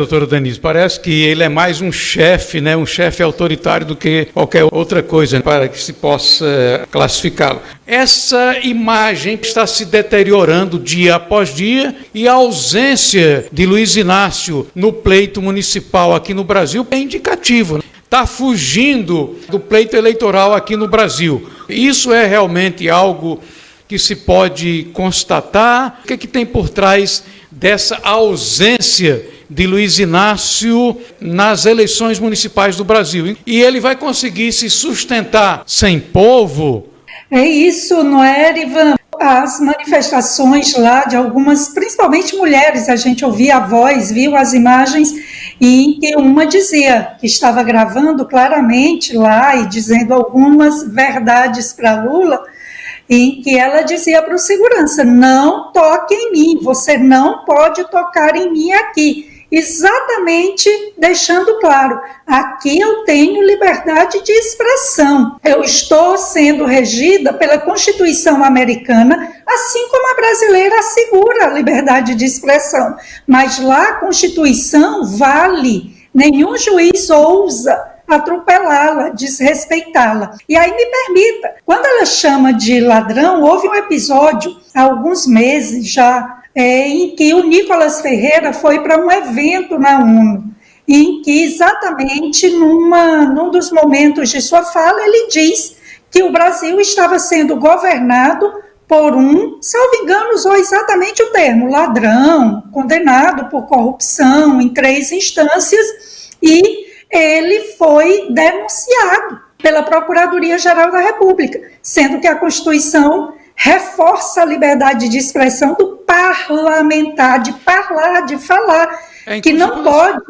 doutora Denise, parece que ele é mais um chefe, né, um chefe autoritário do que qualquer outra coisa, para que se possa classificá-lo. Essa imagem está se deteriorando dia após dia e a ausência de Luiz Inácio no pleito municipal aqui no Brasil é indicativo. Está fugindo do pleito eleitoral aqui no Brasil. Isso é realmente algo que se pode constatar? O que é que tem por trás dessa ausência de Luiz Inácio nas eleições municipais do Brasil? E ele vai conseguir se sustentar sem povo? É isso, não é, Erivan? As manifestações lá de algumas, principalmente mulheres, a gente ouvia a voz, viu as imagens, em que uma dizia que estava gravando claramente lá e dizendo algumas verdades para Lula, em que ela dizia para o segurança, não toque em mim, você não pode tocar em mim aqui. Exatamente deixando claro, aqui eu tenho liberdade de expressão, eu estou sendo regida pela Constituição americana, assim como a brasileira assegura a liberdade de expressão, mas lá a Constituição vale, nenhum juiz ousa atropelá-la, desrespeitá-la. E aí me permita, quando ela chama de ladrão, houve um episódio, há alguns meses já, em que o Nicolas Ferreira foi para um evento na ONU, em que exatamente num dos momentos de sua fala, ele diz que o Brasil estava sendo governado por salvo engano, usou exatamente o termo, ladrão, condenado por corrupção em 3 instâncias, e ele foi denunciado pela Procuradoria-Geral da República, sendo que a Constituição reforça a liberdade de expressão do parlamentar, de falar, que não pode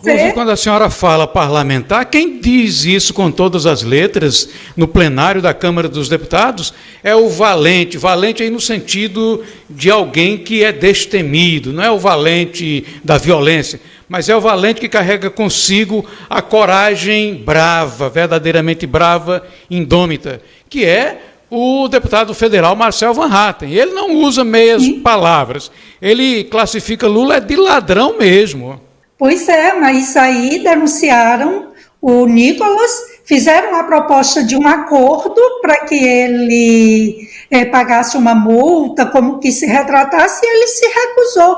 ser... Quando a senhora fala parlamentar, quem diz isso com todas as letras no plenário da Câmara dos Deputados é o valente aí no sentido de alguém que é destemido, não é o valente da violência, mas é o valente que carrega consigo a coragem brava, verdadeiramente brava, indômita, que é o deputado federal Marcel Van Hatten. Ele não usa meias palavras, ele classifica Lula de ladrão mesmo. Pois é, mas aí denunciaram o Nicolas, fizeram a proposta de um acordo para que ele pagasse uma multa, como que se retratasse, e ele se recusou.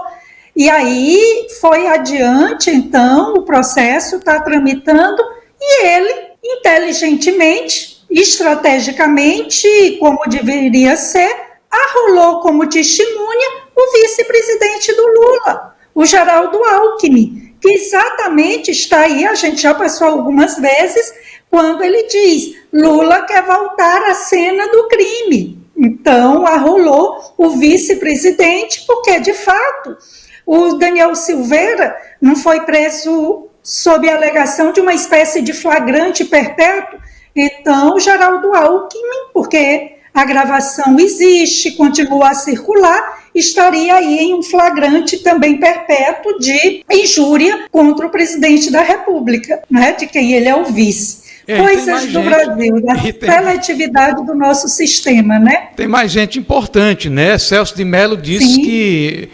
E aí foi adiante, então, o processo está tramitando e ele, inteligentemente, estrategicamente, como deveria ser, arrolou como testemunha o vice-presidente do Lula, o Geraldo Alckmin, que exatamente está aí, a gente já passou algumas vezes, quando ele diz, Lula quer voltar à cena do crime. Então, arrolou o vice-presidente, porque, de fato, o Daniel Silveira não foi preso sob a alegação de uma espécie de flagrante perpétuo, então, Geraldo Alckmin, porque a gravação existe, continua a circular, estaria aí em um flagrante também perpétuo de injúria contra o presidente da República, né, de quem ele é o vice. Coisas do Brasil, da seletividade do nosso sistema, né? Tem mais gente importante, né? Celso de Mello disse que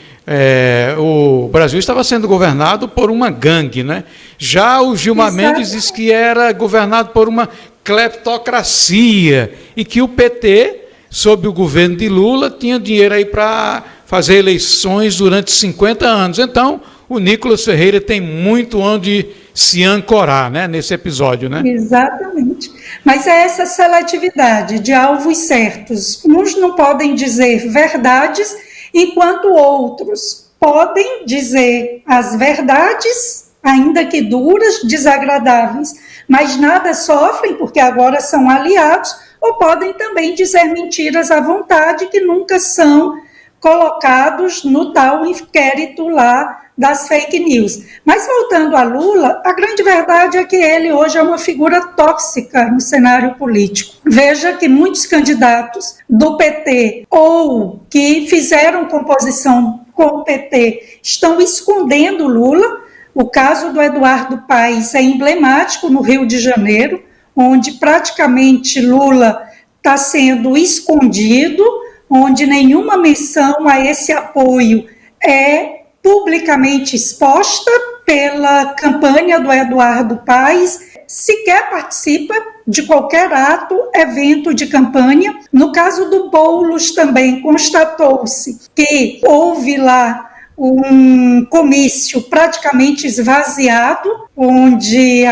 o Brasil estava sendo governado por uma gangue, né? Já o Gilmar Mendes disse que era governado por uma cleptocracia e que o PT, sob o governo de Lula, tinha dinheiro aí para fazer eleições durante 50 anos. Então, o Nicolas Ferreira tem muito onde se ancorar, né, nesse episódio, né? Exatamente. Mas é essa seletividade de alvos certos. Uns não podem dizer verdades, enquanto outros podem dizer as verdades, ainda que duras, desagradáveis, mas nada sofrem porque agora são aliados, ou podem também dizer mentiras à vontade que nunca são colocados no tal inquérito lá das fake news. Mas voltando a Lula, a grande verdade é que ele hoje é uma figura tóxica no cenário político. Veja que muitos candidatos do PT ou que fizeram composição com o PT estão escondendo Lula. O caso do Eduardo Paes é emblemático no Rio de Janeiro, onde praticamente Lula está sendo escondido, onde nenhuma menção a esse apoio é publicamente exposta pela campanha do Eduardo Paes, sequer participa de qualquer ato, evento de campanha. No caso do Boulos também constatou-se que houve lá um comício praticamente esvaziado, onde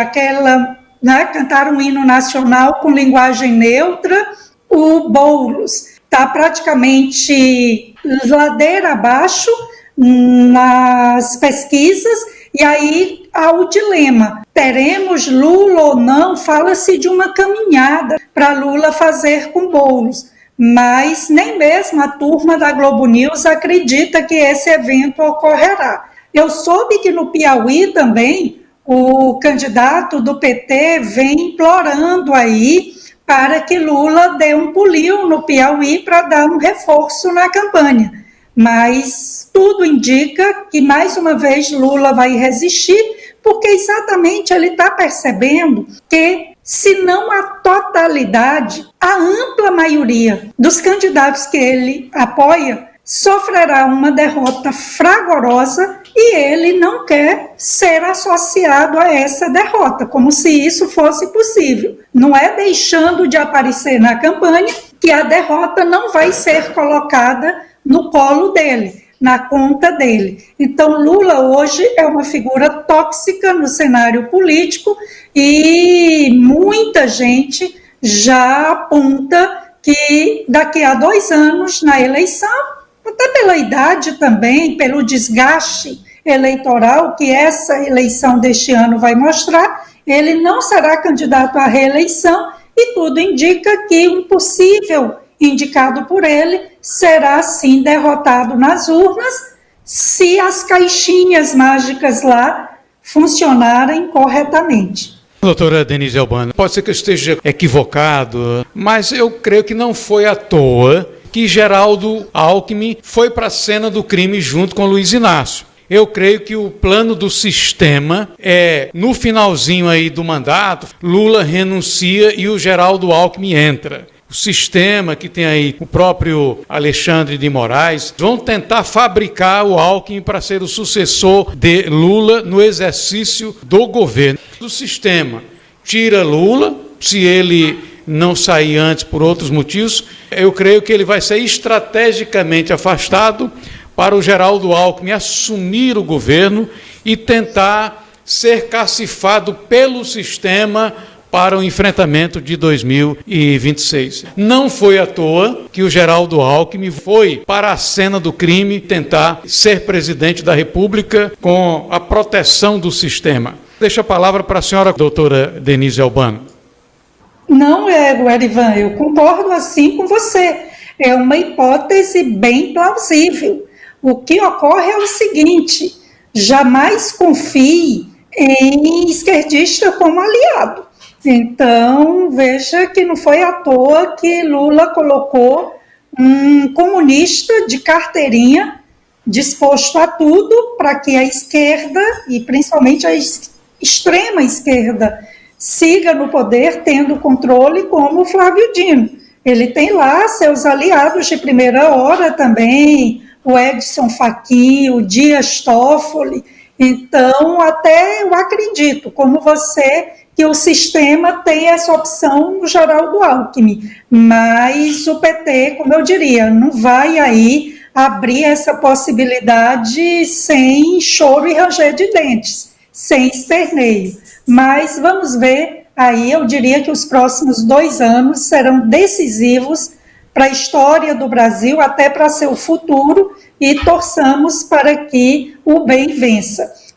cantaram um hino nacional com linguagem neutra. O Boulos está praticamente ladeira abaixo nas pesquisas, e aí há o dilema: teremos Lula ou não? Fala-se de uma caminhada para Lula fazer com Boulos, mas nem mesmo a turma da Globo News acredita que esse evento ocorrerá. Eu soube que no Piauí também o candidato do PT vem implorando aí para que Lula dê um pulinho no Piauí para dar um reforço na campanha. Mas tudo indica que, mais uma vez, Lula vai resistir, porque exatamente ele está percebendo que, se não a totalidade, a ampla maioria dos candidatos que ele apoia sofrerá uma derrota fragorosa, e ele não quer ser associado a essa derrota, como se isso fosse possível. Não é deixando de aparecer na campanha que a derrota não vai ser colocada no colo dele, na conta dele. Então, Lula hoje é uma figura tóxica no cenário político, e muita gente já aponta que daqui a 2 anos, na eleição, até pela idade também, pelo desgaste eleitoral que essa eleição deste ano vai mostrar, ele não será candidato à reeleição, e tudo indica que um possível indicado por ele será, sim, derrotado nas urnas, se as caixinhas mágicas lá funcionarem corretamente. Doutora Denise Albano, pode ser que eu esteja equivocado, mas eu creio que não foi à toa que Geraldo Alckmin foi para a cena do crime junto com Luiz Inácio. Eu creio que o plano do sistema é, no finalzinho aí do mandato, Lula renuncia e o Geraldo Alckmin entra. O sistema que tem aí o próprio Alexandre de Moraes vão tentar fabricar o Alckmin para ser o sucessor de Lula no exercício do governo. Do sistema tira Lula, se ele não sair antes por outros motivos, eu creio que ele vai ser estrategicamente afastado para o Geraldo Alckmin assumir o governo e tentar ser cacifado pelo sistema para o enfrentamento de 2026. Não foi à toa que o Geraldo Alckmin foi para a cena do crime tentar ser presidente da República com a proteção do sistema. Deixo a palavra para a senhora, doutora Denise Albano. Não, Erivan, eu concordo assim com você. É uma hipótese bem plausível. O que ocorre é o seguinte: jamais confie em esquerdista como aliado. Então, veja que não foi à toa que Lula colocou um comunista de carteirinha disposto a tudo para que a esquerda, e principalmente a extrema esquerda, siga no poder, tendo controle, como o Flávio Dino. Ele tem lá seus aliados de primeira hora também, o Edson Fachin, o Dias Toffoli. Então, até eu acredito, como você, que o sistema tem essa opção no Geraldo Alckmin, mas o PT, como eu diria, não vai aí abrir essa possibilidade sem choro e ranger de dentes, sem esperneio. Mas vamos ver, aí eu diria que os próximos 2 anos serão decisivos para a história do Brasil, até para seu futuro, e torçamos para que o bem vença.